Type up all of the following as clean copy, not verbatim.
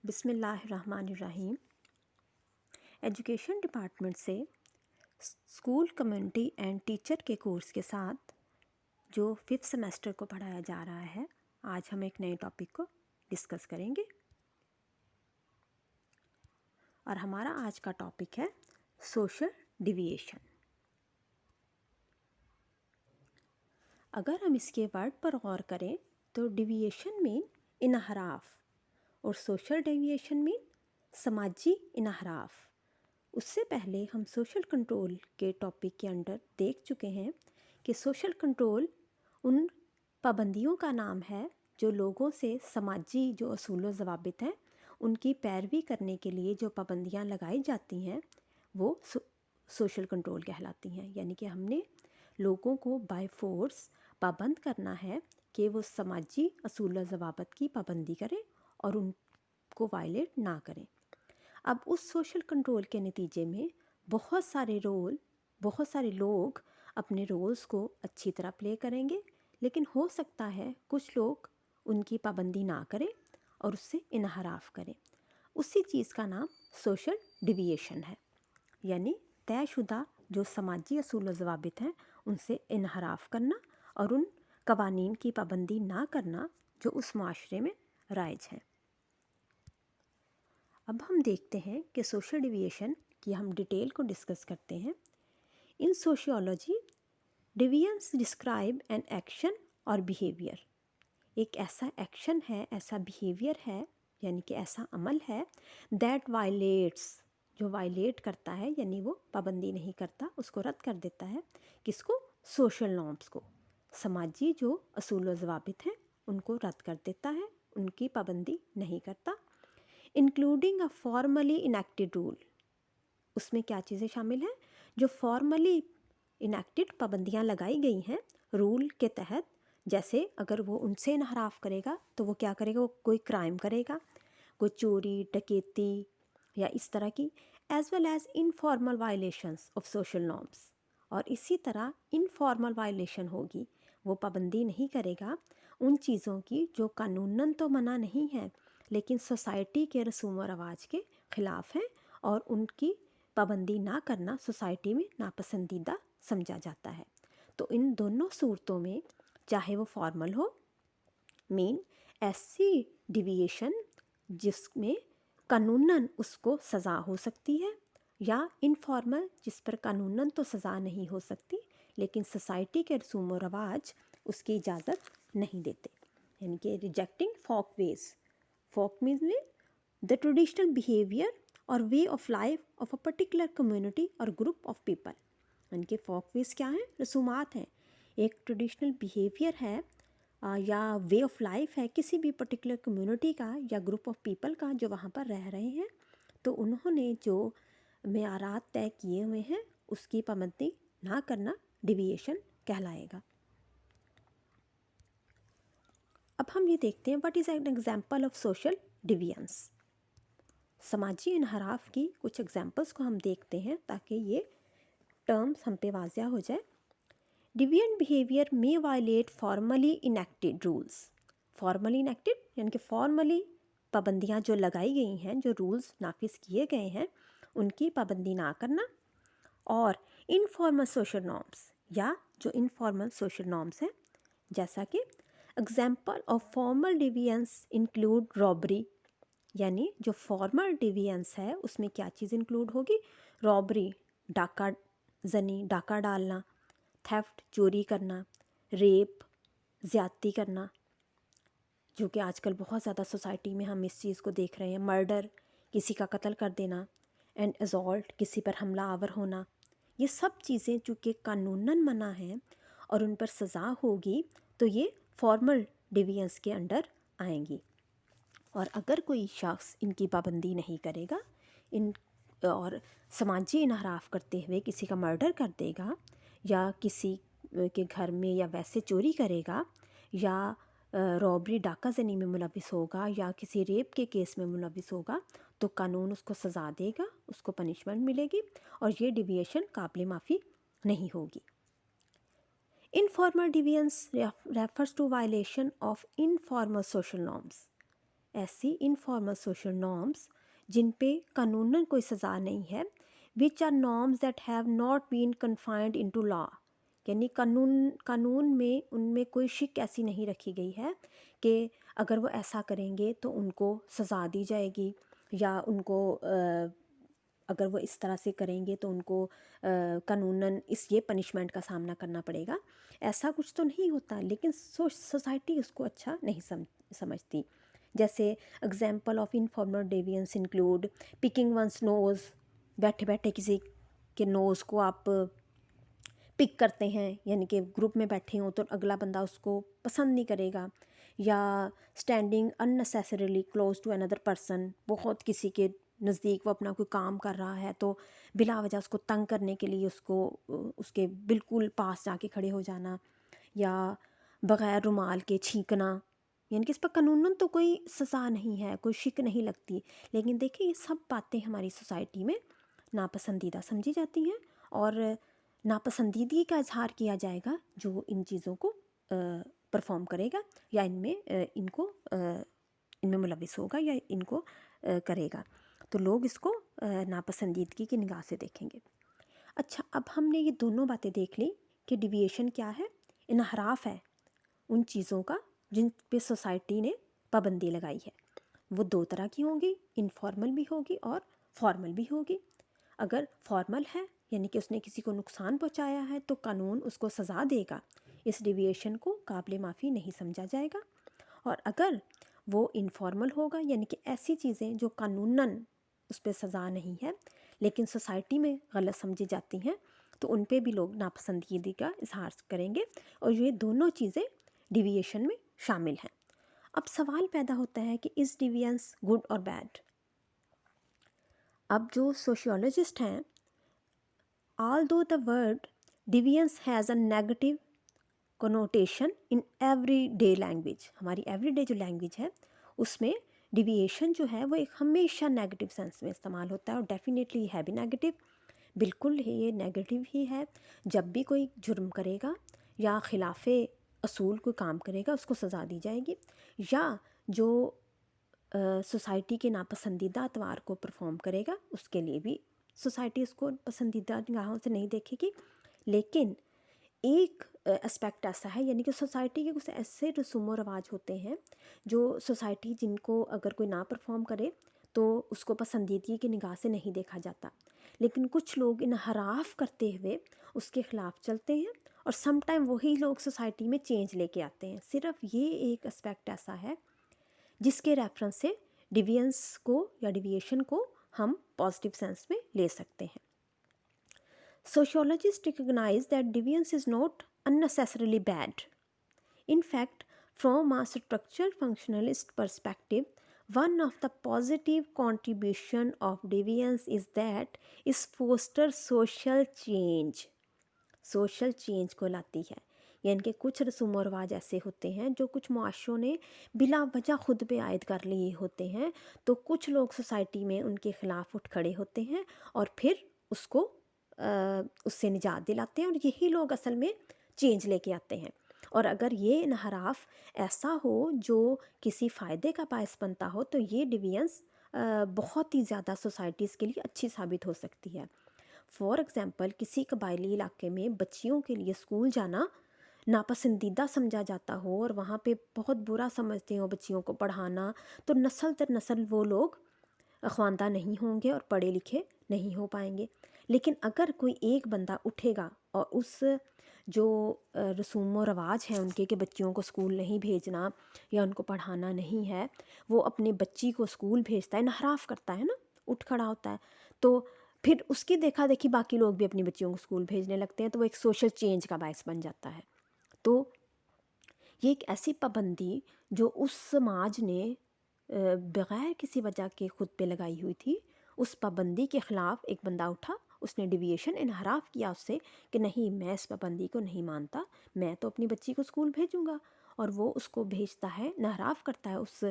بسم اللہ الرحمن الرحیم۔ ایجوکیشن ڈپارٹمنٹ سے اسکول کمیونٹی اینڈ ٹیچر کے کورس کے ساتھ جو 5th سیمسٹر کو پڑھایا جا رہا ہے، آج ہم ایک نئے ٹاپک کو ڈسکس کریں گے اور ہمارا آج کا ٹاپک ہے سوشل ڈیویشن۔ اگر ہم اس کے ورڈ پر غور کریں تو ڈیویشن مین انحراف اور سوشل ڈیویشن مین سماجی انحراف۔ اس سے پہلے ہم سوشل کنٹرول کے ٹاپک کے انڈر دیکھ چکے ہیں کہ سوشل کنٹرول ان پابندیوں کا نام ہے جو لوگوں سے سماجی جو اصول و ضوابط ہیں ان کی پیروی کرنے کے لیے جو پابندیاں لگائی جاتی ہیں وہ سوشل کنٹرول کہلاتی ہیں۔ یعنی کہ ہم نے لوگوں کو بائی فورس پابند کرنا ہے کہ وہ سماجی اصول و ضوابط کی پابندی کریں اور ان کو وائلیٹ نہ کریں۔ اب اس سوشل کنٹرول کے نتیجے میں بہت سارے لوگ اپنے رولز کو اچھی طرح پلے کریں گے، لیکن ہو سکتا ہے کچھ لوگ ان کی پابندی نہ کریں اور اس سے انحراف کریں۔ اسی چیز کا نام سوشل ڈیویشن ہے، یعنی طے شدہ جو سماجی اصول و ضوابط ہیں ان سے انحراف کرنا اور ان قوانین کی پابندی نہ کرنا جو اس معاشرے میں رائج ہیں۔ اب ہم دیکھتے ہیں کہ سوشل ڈیویشن کی ہم ڈیٹیل کو ڈسکس کرتے ہیں۔ In sociology deviance describe an action اور بیہیویئر۔ ایک ایسا ایکشن ہے، ایسا بیہیویئر ہے، یعنی کہ ایسا عمل ہے دیٹ وائلیٹس، جو وائلیٹ کرتا ہے یعنی وہ پابندی نہیں کرتا، اس کو رد کر دیتا ہے۔ کس کو؟ سوشل نارمس کو، سماجی جو اصول و ضوابط ہیں ان کو رد کر دیتا ہے، ان کی پابندی نہیں کرتا۔ انکلوڈنگ اے فارملی انیکٹڈ رول، اس میں کیا چیزیں شامل ہیں؟ جو فارملی انیکٹڈ پابندیاں لگائی گئی ہیں رول کے تحت، جیسے اگر وہ ان سے انحراف کرے گا تو وہ کیا کرے گا؟ وہ کوئی کرائم کرے گا، کوئی چوری ڈکیتی یا اس طرح کی، as well as informal violations of social norms. اور اسی طرح انفارمل وائلیشن ہوگی، وہ پابندی نہیں کرے گا ان چیزوں کی جو قانوناً تو منع نہیں ہے لیکن سوسائٹی کے رسوم و رواج کے خلاف ہیں، اور ان کی پابندی نہ کرنا سوسائٹی میں ناپسندیدہ سمجھا جاتا ہے۔ تو ان دونوں صورتوں میں چاہے وہ فارمل ہو مین ایسی ڈیویشن جس میں قانوناً اس کو سزا ہو سکتی ہے، یا انفارمل جس پر قانوناً تو سزا نہیں ہو سکتی لیکن سوسائٹی کے رسوم و رواج اس کی اجازت نہیں دیتے، یعنی کہ rejecting folkways. Folk means the traditional behaviour اور way of life of a particular community اور گروپ آف پیپل۔ یعنی کہ فوک ویز کیا ہیں؟ رسومات ہیں، ایک ٹریڈیشنل بیہیویئر ہے یا وے آف لائف ہے کسی بھی پرٹیکولر کمیونٹی کا یا گروپ آف پیپل کا جو وہاں پر رہ رہے ہیں، تو انہوں نے جو معیارات طے کیے ہوئے ہیں اس کی پابندی نہ کرنا ڈیویشن کہلائے گا۔ اب ہم یہ دیکھتے ہیں what is an example of social deviance. سماجی انحراف کی کچھ ایگزامپلس کو ہم دیکھتے ہیں تاکہ یہ ٹرمز ہم پہ واضح ہو جائے۔ ڈیویئنٹ بیہیویئر میں وائلیٹ فارملی انیکٹڈ رولز۔ فارملی انیکٹڈ یعنی کہ فارملی پابندیاں جو لگائی گئی ہیں، جو رولز نافذ کیے گئے ہیں ان کی پابندی نہ کرنا، اور انفارمل سوشل نارمس یا جو انفارمل سوشل نارمس ہیں، جیسا کہ example of formal deviance include robbery. یعنی جو فارمل ڈیویئنس ہے اس میں کیا چیز انکلوڈ ہوگی؟ رابری، ڈاکہ زنی، ڈاکہ ڈالنا، تھیفٹ چوری کرنا، ریپ زیادتی کرنا، جو کہ آج کل بہت زیادہ سوسائٹی میں ہم اس چیز کو دیکھ رہے ہیں، مرڈر کسی کا قتل کر دینا، اینڈ اسالٹ کسی پر حملہ آور ہونا۔ یہ سب چیزیں چونکہ قانوناً منع ہیں اور ان پر سزا ہوگی تو یہ فارمل ڈیویئنس کے انڈر آئیں گی۔ اور اگر کوئی شخص ان کی پابندی نہیں کرے گا اور سماجی انحراف کرتے ہوئے کسی کا مرڈر کر دے گا یا کسی کے گھر میں یا ویسے چوری کرے گا یا رابری ڈاکہ زنی میں ملوث ہوگا یا کسی ریپ کے کیس میں ملوث ہوگا تو قانون اس کو سزا دے گا، اس کو پنشمنٹ ملے گی اور یہ ڈیویشن قابل معافی نہیں ہوگی۔ Informal deviance refers to violation of informal social norms. ایسی انفارمل سوشل نارمس جن پہ قانوناً کوئی سزا نہیں ہے، which are norms that have not been confined into law, یعنی قانون میں ان میں کوئی شک ایسی نہیں رکھی گئی ہے کہ اگر وہ ایسا کریں گے تو ان کو سزا دی جائے گی، یا ان کو اگر وہ اس طرح سے کریں گے تو ان کو قانوناً یہ پنشمنٹ کا سامنا کرنا پڑے گا۔ ایسا کچھ تو نہیں ہوتا، لیکن سوسائٹی اس کو اچھا نہیں سمجھتی۔ جیسے example of informal deviance include picking one's nose, بیٹھے بیٹھے کسی کے نوز کو آپ پک کرتے ہیں، یعنی کہ گروپ میں بیٹھے ہوں تو اگلا بندہ اس کو پسند نہیں کرے گا، یا standing unnecessarily close to another person, بہت کسی کے نزدیک وہ اپنا کوئی کام کر رہا ہے تو بلا وجہ اس کو تنگ کرنے کے لیے اس کے بالکل پاس جا کے کھڑے ہو جانا، یا بغیر رومال کے چھینکنا، یعنی کہ اس پر قانوناً تو کوئی سزا نہیں ہے، کوئی شک نہیں لگتی، لیکن دیکھیں یہ سب باتیں ہماری سوسائٹی میں ناپسندیدہ سمجھی جاتی ہیں، اور ناپسندیدگی کا اظہار کیا جائے گا جو ان چیزوں کو پرفارم کرے گا، یا ان میں ملوث ہوگا، یا ان کو کرے گا، تو لوگ اس کو ناپسندیدگی کی نگاہ سے دیکھیں گے۔ اچھا، اب ہم نے یہ دونوں باتیں دیکھ لی کہ ڈیویشن کیا ہے، انحراف ہے ان چیزوں کا جن پہ سوسائٹی نے پابندی لگائی ہے۔ وہ دو طرح کی ہوں گی، انفارمل بھی ہوگی اور فارمل بھی ہوگی۔ اگر فارمل ہے یعنی کہ اس نے کسی کو نقصان پہنچایا ہے تو قانون اس کو سزا دے گا، اس ڈیویشن کو قابل معافی نہیں سمجھا جائے گا۔ اور اگر وہ انفارمل ہوگا یعنی کہ ایسی چیزیں جو قانوناً اس پہ سزا نہیں ہے لیکن سوسائٹی میں غلط سمجھی جاتی ہیں، تو ان پہ بھی لوگ ناپسندیدگی کا اظہار کریں گے، اور یہ دونوں چیزیں ڈیویشن میں شامل ہیں۔ اب سوال پیدا ہوتا ہے کہ از ڈیویئنس گڈ اور بیڈ؟ اب جو سوشیولوجسٹ ہیں، although the word deviance has a negative connotation in everyday language، ہماری ایوری ڈے جو لینگویج ہے اس میں ڈیویشن جو ہے وہ ایک ہمیشہ نیگیٹو سینس میں استعمال ہوتا ہے، اور ڈیفینیٹلی ہے بھی نیگیٹو، بالکل یہ نیگیٹو ہی ہے۔ جب بھی کوئی جرم کرے گا یا خلاف اصول کوئی کام کرے گا اس کو سزا دی جائے گی، یا جو سوسائٹی کے ناپسندیدہ اطوار کو پرفارم کرے گا اس کے لیے بھی سوسائٹی اس کو پسندیدہ نگاہوں سے نہیں دیکھے گی۔ لیکن ایک اسپیکٹ ایسا ہے، یعنی کہ سوسائٹی کے کچھ ایسے رسوم و رواج ہوتے ہیں جو سوسائٹی جن کو اگر کوئی نہ پرفارم کرے تو اس کو پسندیدگی کی نگاہ سے نہیں دیکھا جاتا، لیکن کچھ لوگ انحراف کرتے ہوئے اس کے خلاف چلتے ہیں، اور سم ٹائم وہی لوگ سوسائٹی میں چینج لے کے آتے ہیں۔ صرف یہ ایک اسپیکٹ ایسا ہے جس کے ریفرنس سے ڈیویئنس کو یا ڈیویشن کو ہم پازیٹیو سینس میں لے سکتے ہیں۔ Sociologists recognize that deviance is not unnecessarily bad. In fact, from a structural functionalist perspective, one of the positive contribution of deviance is that it fosters social change. Social change کو لاتی ہے، یعنی کہ کچھ رسوم و رواج ایسے ہوتے ہیں جو کچھ معاشروں نے بلا وجہ خود پہ عائد کر لیے ہوتے ہیں، تو کچھ لوگ سوسائٹی میں ان کے خلاف اٹھ کھڑے ہوتے ہیں اور پھر اس سے نجات دلاتے ہیں، اور یہی لوگ اصل میں چینج لے کے آتے ہیں۔ اور اگر یہ انحراف ایسا ہو جو کسی فائدے کا باعث بنتا ہو تو یہ ڈیویئنس بہت ہی زیادہ سوسائٹیز کے لیے اچھی ثابت ہو سکتی ہے۔ فار ایگزامپل، کسی قبائلی علاقے میں بچیوں کے لیے اسکول جانا ناپسندیدہ سمجھا جاتا ہو اور وہاں پہ بہت برا سمجھتے ہوں بچیوں کو پڑھانا، تو نسل در نسل وہ لوگ خواندہ نہیں ہوں گے اور پڑھے لکھے نہیں ہو پائیں گے۔ لیکن اگر کوئی ایک بندہ اٹھے گا اور اس جو رسوم و رواج ہیں ان کے کہ بچیوں کو اسکول نہیں بھیجنا یا ان کو پڑھانا نہیں ہے، وہ اپنے بچی کو اسکول بھیجتا ہے، انحراف کرتا ہے نا، اٹھ کھڑا ہوتا ہے، تو پھر اس کی دیکھا دیکھی باقی لوگ بھی اپنی بچیوں کو اسکول بھیجنے لگتے ہیں، تو وہ ایک سوشل چینج کا باعث بن جاتا ہے۔ تو یہ ایک ایسی پابندی جو اس سماج نے بغیر کسی وجہ کے خود پہ لگائی ہوئی تھی، اس پابندی کے خلاف ایک بندہ اٹھا، اس نے ڈیویشن انحراف کیا اس سے کہ نہیں، میں اس پابندی کو نہیں مانتا، میں تو اپنی بچی کو اسکول بھیجوں گا، اور وہ اس کو بھیجتا ہے، انحراف کرتا ہے اس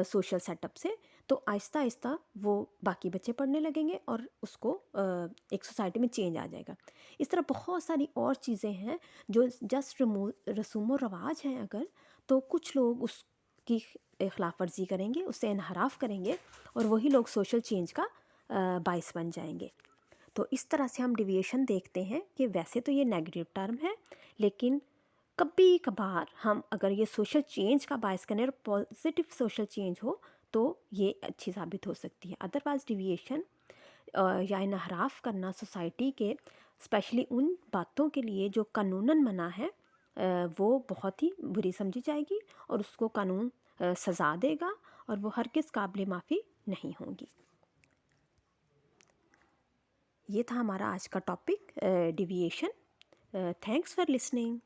سوشل سیٹ اپ سے، تو آہستہ آہستہ وہ باقی بچے پڑھنے لگیں گے اور اس کو ایک سوسائٹی میں چینج آ جائے گا۔ اس طرح بہت ساری اور چیزیں ہیں جو جسٹ رسوم و رواج ہیں، اگر تو کچھ لوگ اس کی خلاف ورزی کریں گے، اس سے انحراف کریں گے، اور وہی لوگ سوشل چینج کا باعث بن جائیں گے۔ تو اس طرح سے ہم ڈیویشن دیکھتے ہیں کہ ویسے تو یہ نیگیٹو ٹرم ہے، لیکن کبھی کبھار ہم اگر یہ سوشل چینج کا باعث کریں اور پازیٹیو سوشل چینج ہو تو یہ اچھی ثابت ہو سکتی ہے۔ ادروائز ڈیویشن یا انحراف کرنا سوسائٹی کے اسپیشلی ان باتوں کے لیے جو قانوناً منع ہے، وہ بہت ہی بری سمجھی جائے گی، اور اس کو قانون سزا دے گا، اور وہ ہرگز قابل معافی نہیں ہوں گی۔ یہ تھا ہمارا آج کا topic deviation. Thanks for listening.